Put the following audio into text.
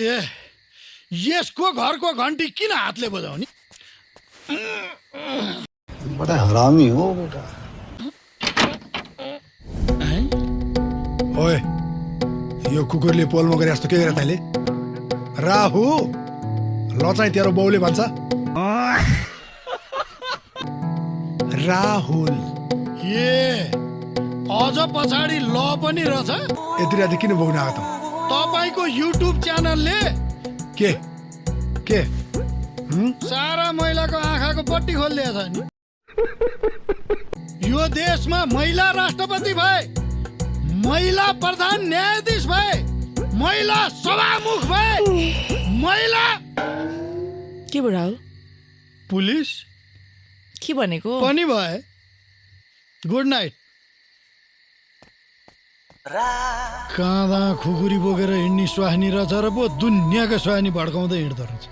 ए यसको घरको घन्टी किन हातले बजाउने? बड़ा हरामी हो बेटा। ओए यो कुकुरले पोलमा गरे जस्तो के गरे तैँले? राहु ल चाहिँ तेरो बाउले भन्छ राहुल। ए अझ पछाडि ल पनि रहेछ। यति राति किन बोक्न आएको त? तपाईको युट्युब च्यानलले के के सारा महिलाको आँखाको पट्टी खोलिदिएछ नि। यो देशमा महिला राष्ट्रपति भए, महिला प्रधान न्यायाधीश भए, महिला सभामुख भए, महिला के भयो राहुल? पुलिस के भनेको? पनि भए। Good night. काँदा खुकुरी बोकेर हिँड्ने स्वाहानी रहेछ र पो दुनियाँको स्वाहानी भड्काउँदै हिँड्दो रहेछ।